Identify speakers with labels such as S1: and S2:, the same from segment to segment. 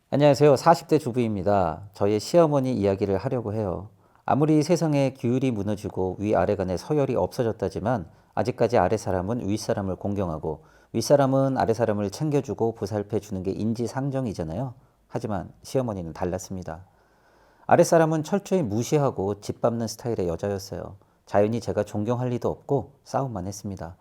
S1: 안녕하세요. 40대 주부입니다. 저희 시어머니 이야기를 하려고 해요. 아무리 세상에 규율이 무너지고 위아래 간의 서열이 없어졌다지만 아직까지 아래 사람은 윗사람을 공경하고 윗사람은 아래 사람을 챙겨주고 보살펴 주는 게 인지상정이잖아요. 하지만 시어머니는 달랐습니다. 아랫사람은 철저히 무시하고 짓밟는 스타일의 여자였어요. 자연히 제가 존경할 리도 없고 싸움만 했습니다.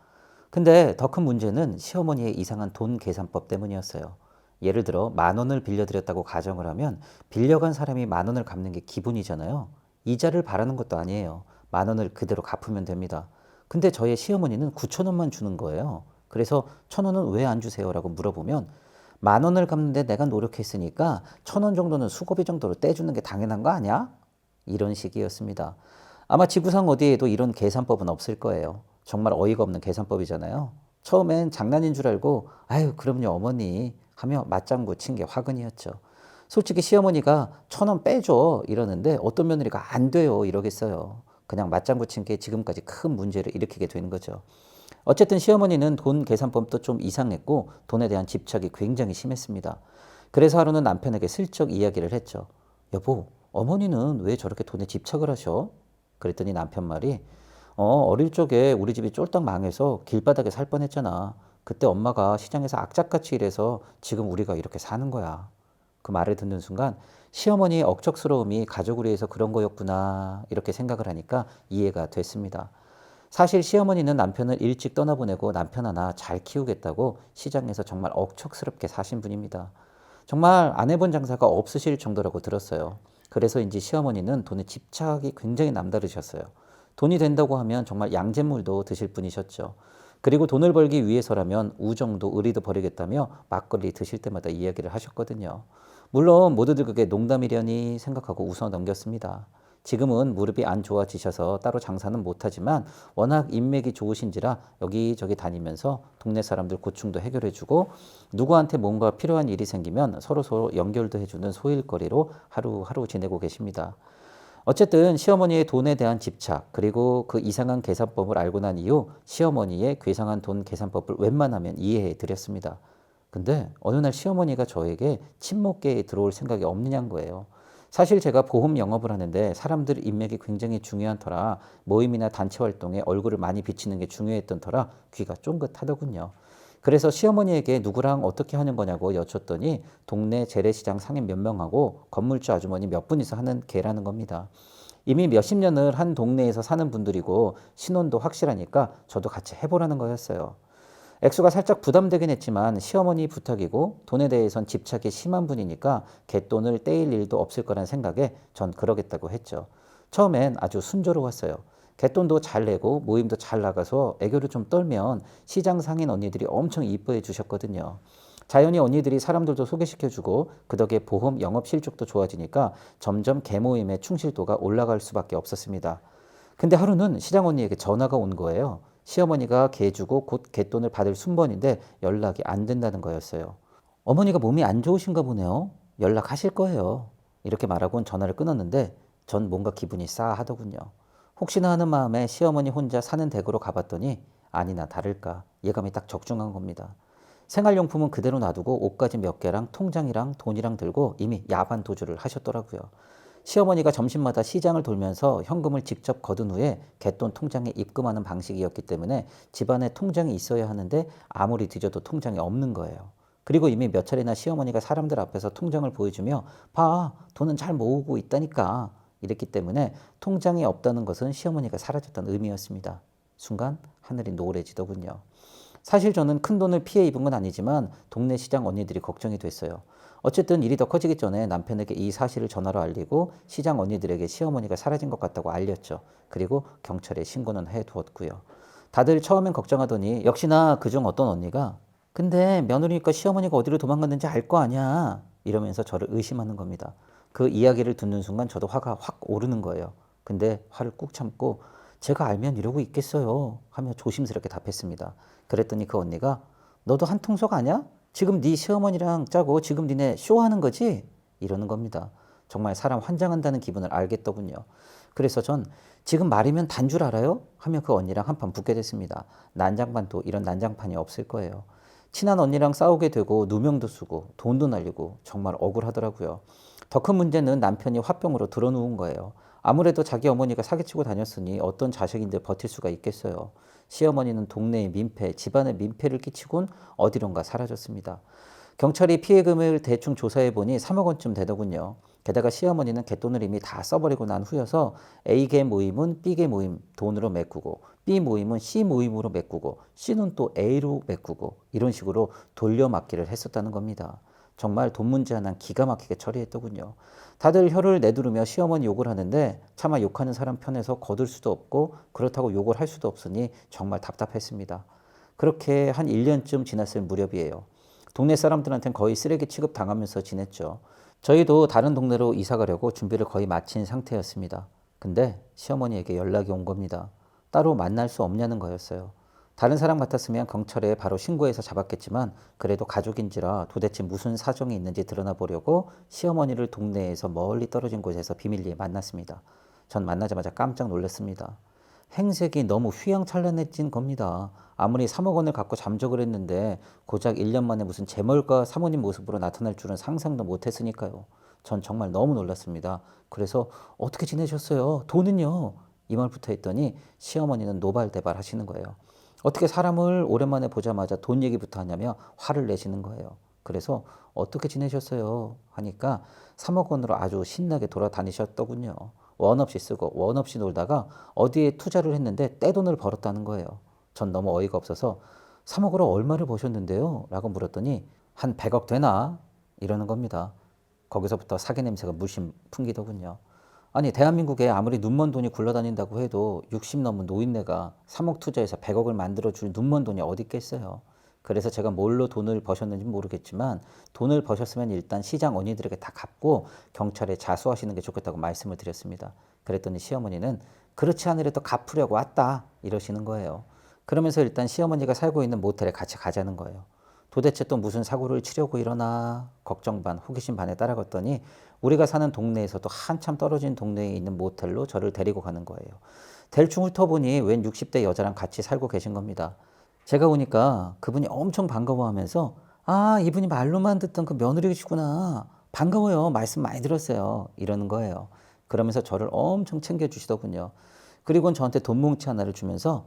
S1: 근데 더 큰 문제는 시어머니의 이상한 돈 계산법 때문이었어요. 예를 들어 10,000원을 빌려드렸다고 가정을 하면 빌려간 사람이 10,000원을 갚는 게 기본이잖아요. 이자를 바라는 것도 아니에요. 10,000원을 그대로 갚으면 됩니다. 근데 저의 시어머니는 9,000원만 주는 거예요. 그래서 1,000원은 왜 안 주세요? 라고 물어보면 10,000원을 갚는데 내가 노력했으니까 1,000원 정도는 수고비 정도로 떼주는 게 당연한 거 아니야? 이런 식이었습니다. 아마 지구상 어디에도 이런 계산법은 없을 거예요. 정말 어이가 없는 계산법이잖아요. 처음엔 장난인 줄 알고 아유 그럼요 어머니 하며 맞장구 친 게 화근이었죠. 솔직히 시어머니가 1,000원 빼줘 이러는데 어떤 며느리가 안 돼요 이러겠어요. 그냥 맞장구 친 게 지금까지 큰 문제를 일으키게 된 거죠. 어쨌든 시어머니는 돈 계산법도 좀 이상했고 돈에 대한 집착이 굉장히 심했습니다. 그래서 하루는 남편에게 슬쩍 이야기를 했죠. 여보, 어머니는 왜 저렇게 돈에 집착을 하셔? 그랬더니 남편 말이 어릴 적에 우리 집이 쫄딱 망해서 길바닥에 살 뻔했잖아. 그때 엄마가 시장에서 악착같이 일해서 지금 우리가 이렇게 사는 거야. 그 말을 듣는 순간 시어머니의 억척스러움이 가족을 위해서 그런 거였구나 이렇게 생각을 하니까 이해가 됐습니다. 사실 시어머니는 남편을 일찍 떠나보내고 남편 하나 잘 키우겠다고 시장에서 정말 억척스럽게 사신 분입니다. 정말 안 해본 장사가 없으실 정도라고 들었어요. 그래서인지 시어머니는 돈에 집착이 굉장히 남다르셨어요. 돈이 된다고 하면 정말 양잿물도 드실 분이셨죠. 그리고 돈을 벌기 위해서라면 우정도 의리도 버리겠다며 막걸리 드실 때마다 이야기를 하셨거든요. 물론 모두들 그게 농담이려니 생각하고 웃어 넘겼습니다. 지금은 무릎이 안 좋아지셔서 따로 장사는 못하지만 워낙 인맥이 좋으신지라 여기저기 다니면서 동네 사람들 고충도 해결해주고 누구한테 뭔가 필요한 일이 생기면 서로서로 연결도 해주는 소일거리로 하루하루 지내고 계십니다. 어쨌든 시어머니의 돈에 대한 집착 그리고 그 이상한 계산법을 알고 난 이후 시어머니의 괴상한 돈 계산법을 웬만하면 이해해 드렸습니다. 근데 어느 날 시어머니가 저에게 친목계에 들어올 생각이 없느냐는 거예요. 사실 제가 보험 영업을 하는데 사람들 인맥이 굉장히 중요한 터라 모임이나 단체 활동에 얼굴을 많이 비치는 게 중요했던 터라 귀가 쫑긋하더군요. 그래서 시어머니에게 누구랑 어떻게 하는 거냐고 여쭸더니 동네 재래시장 상인 몇 명하고 건물주 아주머니 몇 분이서 하는 개라는 겁니다. 이미 몇십 년을 한 동네에서 사는 분들이고 신원도 확실하니까 저도 같이 해보라는 거였어요. 액수가 살짝 부담되긴 했지만 시어머니 부탁이고 돈에 대해선 집착이 심한 분이니까 갯돈을 떼일 일도 없을 거란 생각에 전 그러겠다고 했죠. 처음엔 아주 순조로웠어요. 갯돈도 잘 내고 모임도 잘 나가서 애교를 좀 떨면 시장 상인 언니들이 엄청 이뻐해 주셨거든요. 자연히 언니들이 사람들도 소개시켜주고 그 덕에 보험 영업 실적도 좋아지니까 점점 개모임의 충실도가 올라갈 수밖에 없었습니다. 근데 하루는 시장 언니에게 전화가 온 거예요. 시어머니가 개 주고 곧 개돈을 받을 순번인데 연락이 안 된다는 거였어요. 어머니가 몸이 안 좋으신가 보네요. 연락하실 거예요. 이렇게 말하고는 전화를 끊었는데 전 뭔가 기분이 싸하더군요. 혹시나 하는 마음에 시어머니 혼자 사는 댁으로 가봤더니 아니나 다를까 예감이 딱 적중한 겁니다. 생활용품은 그대로 놔두고 옷가지 몇 개랑 통장이랑 돈이랑 들고 이미 야반 도주를 하셨더라고요. 시어머니가 점심마다 시장을 돌면서 현금을 직접 거둔 후에 갯돈 통장에 입금하는 방식이었기 때문에 집안에 통장이 있어야 하는데 아무리 뒤져도 통장이 없는 거예요. 그리고 이미 몇 차례나 시어머니가 사람들 앞에서 통장을 보여주며 봐, 돈은 잘 모으고 있다니까. 이랬기 때문에 통장이 없다는 것은 시어머니가 사라졌다는 의미였습니다. 순간 하늘이 노래지더군요. 사실 저는 큰돈을 피해 입은 건 아니지만 동네 시장 언니들이 걱정이 됐어요. 어쨌든 일이 더 커지기 전에 남편에게 이 사실을 전화로 알리고 시장 언니들에게 시어머니가 사라진 것 같다고 알렸죠. 그리고 경찰에 신고는 해두었고요. 다들 처음엔 걱정하더니 역시나 그중 어떤 언니가 근데 며느리니까 시어머니가 어디로 도망갔는지 알 거 아니야 이러면서 저를 의심하는 겁니다. 그 이야기를 듣는 순간 저도 화가 확 오르는 거예요. 근데 화를 꾹 참고 제가 알면 이러고 있겠어요 하며 조심스럽게 답했습니다. 그랬더니 그 언니가 너도 한통속 아냐? 지금 네 시어머니랑 짜고 지금 니네 쇼하는 거지? 이러는 겁니다. 정말 사람 환장한다는 기분을 알겠더군요. 그래서 전 지금 말이면 단 줄 알아요? 하며 그 언니랑 한판 붙게 됐습니다. 난장판도 이런 난장판이 없을 거예요. 친한 언니랑 싸우게 되고 누명도 쓰고 돈도 날리고 정말 억울하더라고요. 더 큰 문제는 남편이 화병으로 드러누운 거예요. 아무래도 자기 어머니가 사기치고 다녔으니 어떤 자식인데 버틸 수가 있겠어요. 시어머니는 동네에 민폐, 집안에 민폐를 끼치곤 어디론가 사라졌습니다. 경찰이 피해금을 대충 조사해보니 3억 원쯤 되더군요. 게다가 시어머니는 갯돈을 이미 다 써버리고 난 후여서 A개 모임은 B개 모임 돈으로 메꾸고 B 모임은 C 모임으로 메꾸고 C는 또 A로 메꾸고 이런 식으로 돌려막기를 했었다는 겁니다. 정말 돈 문제 하나는 기가 막히게 처리했더군요. 다들 혀를 내두르며 시어머니 욕을 하는데 차마 욕하는 사람 편에서 거둘 수도 없고 그렇다고 욕을 할 수도 없으니 정말 답답했습니다. 그렇게 한 1년쯤 지났을 무렵이에요. 동네 사람들한테는 거의 쓰레기 취급 당하면서 지냈죠. 저희도 다른 동네로 이사 가려고 준비를 거의 마친 상태였습니다. 근데 시어머니에게 연락이 온 겁니다. 따로 만날 수 없냐는 거였어요. 다른 사람 같았으면 경찰에 바로 신고해서 잡았겠지만 그래도 가족인지라 도대체 무슨 사정이 있는지 드러나 보려고 시어머니를 동네에서 멀리 떨어진 곳에서 비밀리에 만났습니다. 전 만나자마자 깜짝 놀랐습니다. 행색이 너무 휘황찬란해진 겁니다. 아무리 3억 원을 갖고 잠적을 했는데 고작 1년 만에 무슨 재벌가 사모님 모습으로 나타날 줄은 상상도 못했으니까요. 전 정말 너무 놀랐습니다. 그래서 어떻게 지내셨어요? 돈은요? 이 말부터 했더니 시어머니는 노발대발 하시는 거예요. 어떻게 사람을 오랜만에 보자마자 돈 얘기부터 하냐며 화를 내시는 거예요. 그래서 어떻게 지내셨어요? 하니까 3억 원으로 아주 신나게 돌아다니셨더군요. 원 없이 쓰고 원 없이 놀다가 어디에 투자를 했는데 떼돈을 벌었다는 거예요. 전 너무 어이가 없어서 3억으로 얼마를 버셨는데요? 라고 물었더니 한 100억 되나? 이러는 겁니다. 거기서부터 사기 냄새가 물씬 풍기더군요. 아니 대한민국에 아무리 눈먼 돈이 굴러다닌다고 해도 60 넘은 노인네가 3억 투자해서 100억을 만들어줄 눈먼 돈이 어디 있겠어요. 그래서 제가 뭘로 돈을 버셨는지 모르겠지만 돈을 버셨으면 일단 시장 언니들에게 다 갚고 경찰에 자수하시는 게 좋겠다고 말씀을 드렸습니다. 그랬더니 시어머니는 그렇지 않으려도 갚으려고 왔다 이러시는 거예요. 그러면서 일단 시어머니가 살고 있는 모텔에 같이 가자는 거예요. 도대체 또 무슨 사고를 치려고 이러나 걱정 반 호기심 반에 따라갔더니 우리가 사는 동네에서도 한참 떨어진 동네에 있는 모텔로 저를 데리고 가는 거예요. 대충 훑어보니 웬 60대 여자랑 같이 살고 계신 겁니다. 제가 오니까 그분이 엄청 반가워하면서 아 이분이 말로만 듣던 그 며느리시구나 반가워요 말씀 많이 들었어요 이러는 거예요. 그러면서 저를 엄청 챙겨주시더군요. 그리고는 저한테 돈 뭉치 하나를 주면서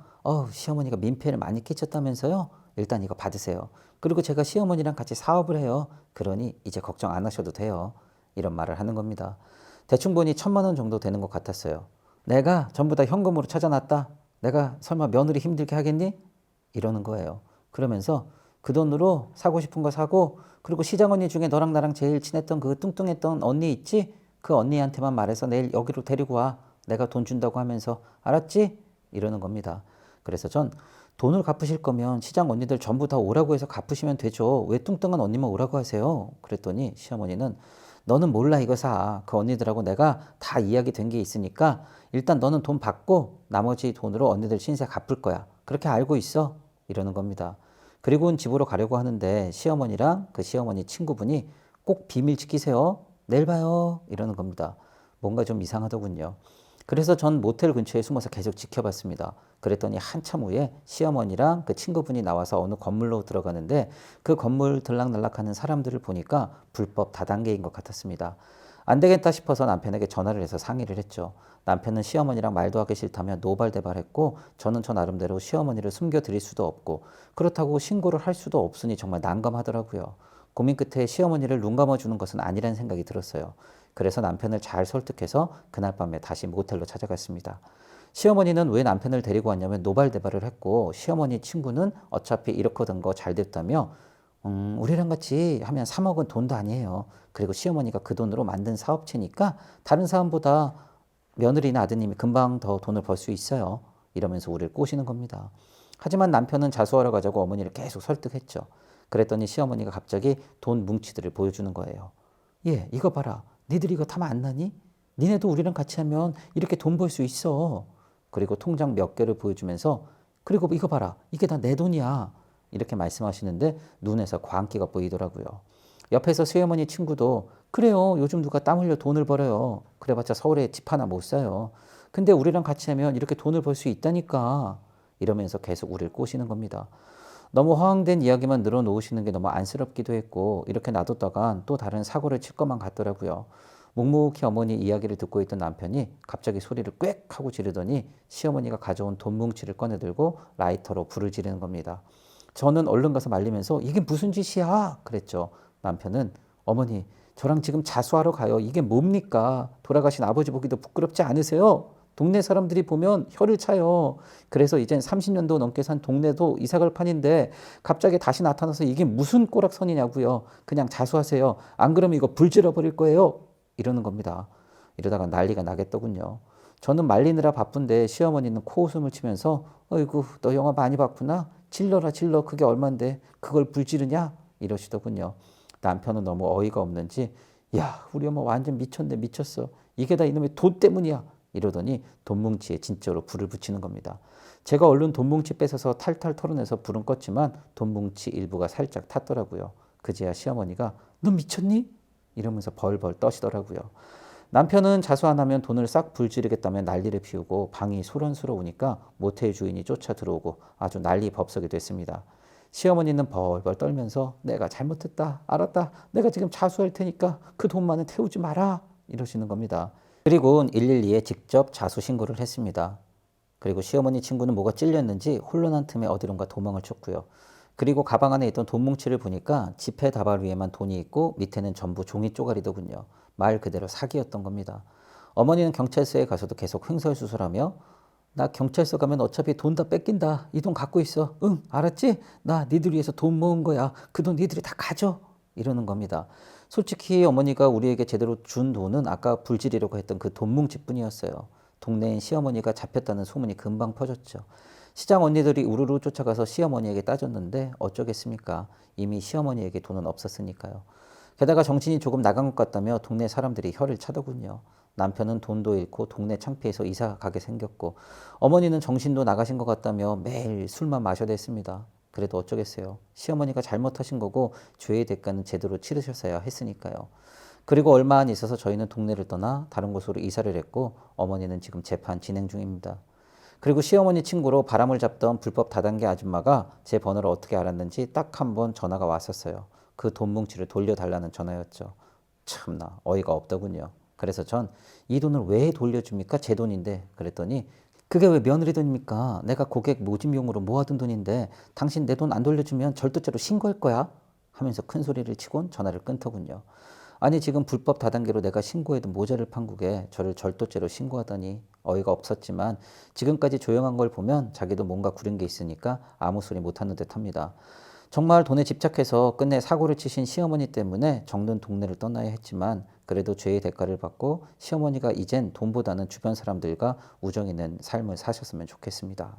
S1: 시어머니가 민폐를 많이 끼쳤다면서요 일단 이거 받으세요. 그리고 제가 시어머니랑 같이 사업을 해요. 그러니 이제 걱정 안 하셔도 돼요. 이런 말을 하는 겁니다. 대충 보니 1,000만 원 정도 되는 것 같았어요. 내가 전부 다 현금으로 찾아놨다. 내가 설마 며느리 힘들게 하겠니? 이러는 거예요. 그러면서 그 돈으로 사고 싶은 거 사고 그리고 시장 언니 중에 너랑 나랑 제일 친했던 그 뚱뚱했던 언니 있지? 그 언니한테만 말해서 내일 여기로 데리고 와. 내가 돈 준다고 하면서 알았지? 이러는 겁니다. 그래서 전 돈을 갚으실 거면 시장 언니들 전부 다 오라고 해서 갚으시면 되죠. 왜 뚱뚱한 언니만 오라고 하세요? 그랬더니 시어머니는 너는 몰라 이거 사. 그 언니들하고 내가 다 이야기 된 게 있으니까 일단 너는 돈 받고 나머지 돈으로 언니들 신세 갚을 거야. 그렇게 알고 있어? 이러는 겁니다. 그리고는 집으로 가려고 하는데 시어머니랑 그 시어머니 친구분이 꼭 비밀 지키세요. 내일 봐요. 이러는 겁니다. 뭔가 좀 이상하더군요. 그래서 전 모텔 근처에 숨어서 계속 지켜봤습니다. 그랬더니 한참 후에 시어머니랑 그 친구분이 나와서 어느 건물로 들어가는데 그 건물 들락날락하는 사람들을 보니까 불법 다단계인 것 같았습니다. 안 되겠다 싶어서 남편에게 전화를 해서 상의를 했죠. 남편은 시어머니랑 말도 하기 싫다며 노발대발했고 저는 저 나름대로 시어머니를 숨겨드릴 수도 없고 그렇다고 신고를 할 수도 없으니 정말 난감하더라고요. 고민 끝에 시어머니를 눈 감아주는 것은 아니라는 생각이 들었어요. 그래서 남편을 잘 설득해서 그날 밤에 다시 모텔로 찾아갔습니다. 시어머니는 왜 남편을 데리고 왔냐면 노발대발을 했고 시어머니 친구는 어차피 이렇고 된 거 잘 됐다며 우리랑 같이 하면 3억은 돈도 아니에요. 그리고 시어머니가 그 돈으로 만든 사업체니까 다른 사람보다 며느리나 아드님이 금방 더 돈을 벌 수 있어요. 이러면서 우리를 꼬시는 겁니다. 하지만 남편은 자수하러 가자고 어머니를 계속 설득했죠. 그랬더니 시어머니가 갑자기 돈 뭉치들을 보여주는 거예요. 이거 봐라. 니들 이거 타면 안 나니? 니네도 우리랑 같이 하면 이렇게 돈 벌 수 있어. 그리고 통장 몇 개를 보여주면서 그리고 이거 봐라. 이게 다 내 돈이야. 이렇게 말씀하시는데 눈에서 광기가 보이더라고요. 옆에서 시어머니 친구도 그래요. 요즘 누가 땀 흘려 돈을 벌어요. 그래봤자 서울에 집 하나 못 사요. 근데 우리랑 같이 하면 이렇게 돈을 벌 수 있다니까. 이러면서 계속 우리를 꼬시는 겁니다. 너무 허황된 이야기만 늘어놓으시는 게 너무 안쓰럽기도 했고 이렇게 놔뒀다간 또 다른 사고를 칠 것만 같더라고요. 묵묵히 어머니 이야기를 듣고 있던 남편이 갑자기 소리를 꽥 하고 지르더니 시어머니가 가져온 돈 뭉치를 꺼내들고 라이터로 불을 지르는 겁니다. 저는 얼른 가서 말리면서 이게 무슨 짓이야? 그랬죠. 남편은 어머니 저랑 지금 자수하러 가요. 이게 뭡니까? 돌아가신 아버지 보기도 부끄럽지 않으세요? 동네 사람들이 보면 혀를 차요. 그래서 이젠 30년도 넘게 산 동네도 이사갈 판인데 갑자기 다시 나타나서 이게 무슨 꼬락선이냐고요. 그냥 자수하세요. 안 그러면 이거 불 질러버릴 거예요. 이러는 겁니다. 이러다가 난리가 나겠더군요. 저는 말리느라 바쁜데 시어머니는 코웃음을 치면서 어이구 너 영화 많이 봤구나. 질러라 질러 그게 얼만데 그걸 불 지르냐 이러시더군요. 남편은 너무 어이가 없는지 야 우리 엄마 완전 미쳤네 미쳤어. 이게 다 이놈의 돈 때문이야. 이러더니 돈뭉치에 진짜로 불을 붙이는 겁니다. 제가 얼른 돈뭉치 뺏어서 탈탈 털어내서 불은 껐지만 돈뭉치 일부가 살짝 탔더라고요. 그제야 시어머니가 너 미쳤니? 이러면서 벌벌 떠시더라고요. 남편은 자수 안 하면 돈을 싹 불지르겠다며 난리를 피우고 방이 소란스러우니까 모텔 주인이 쫓아 들어오고 아주 난리 법석이 됐습니다. 시어머니는 벌벌 떨면서 내가 잘못했다. 알았다. 내가 지금 자수할 테니까 그 돈만은 태우지 마라. 이러시는 겁니다. 그리고 112에 직접 자수 신고를 했습니다. 그리고 시어머니 친구는 뭐가 찔렸는지 혼란한 틈에 어디론가 도망을 쳤고요. 그리고 가방 안에 있던 돈 뭉치를 보니까 지폐 다발 위에만 돈이 있고 밑에는 전부 종이 쪼가리더군요. 말 그대로 사기였던 겁니다. 어머니는 경찰서에 가서도 계속 횡설수설하며 나 경찰서 가면 어차피 돈 다 뺏긴다. 이 돈 갖고 있어. 응, 알았지? 나 니들 위해서 돈 모은 거야. 그 돈 니들이 다 가져. 이러는 겁니다. 솔직히 어머니가 우리에게 제대로 준 돈은 아까 불지르려고 했던 그 돈 뭉치뿐이었어요. 동네엔 시어머니가 잡혔다는 소문이 금방 퍼졌죠. 시장 언니들이 우르르 쫓아가서 시어머니에게 따졌는데 어쩌겠습니까? 이미 시어머니에게 돈은 없었으니까요. 게다가 정신이 조금 나간 것 같다며 동네 사람들이 혀를 차더군요. 남편은 돈도 잃고 동네 창피해서 이사 가게 생겼고 어머니는 정신도 나가신 것 같다며 매일 술만 마셔댔습니다. 그래도 어쩌겠어요. 시어머니가 잘못하신 거고 죄의 대가는 제대로 치르셨어야 했으니까요. 그리고 얼마 안 있어서 저희는 동네를 떠나 다른 곳으로 이사를 했고 어머니는 지금 재판 진행 중입니다. 그리고 시어머니 친구로 바람을 잡던 불법 다단계 아줌마가 제 번호를 어떻게 알았는지 딱 한 번 전화가 왔었어요. 그 돈 뭉치를 돌려달라는 전화였죠. 참나 어이가 없더군요. 그래서 전 이 돈을 왜 돌려줍니까? 제 돈인데. 그랬더니 그게 왜 며느리 돈입니까? 내가 고객 모집용으로 모아둔 돈인데 당신 내 돈 안 돌려주면 절도죄로 신고할 거야? 하면서 큰 소리를 치곤 전화를 끊더군요. 아니 지금 불법 다단계로 내가 신고해도 모자를 판국에 저를 절도죄로 신고하다니 어이가 없었지만 지금까지 조용한 걸 보면 자기도 뭔가 구린 게 있으니까 아무 소리 못하는 듯합니다. 정말 돈에 집착해서 끝내 사고를 치신 시어머니 때문에 정든 동네를 떠나야 했지만 그래도 죄의 대가를 받고 시어머니가 이젠 돈보다는 주변 사람들과 우정 있는 삶을 사셨으면 좋겠습니다.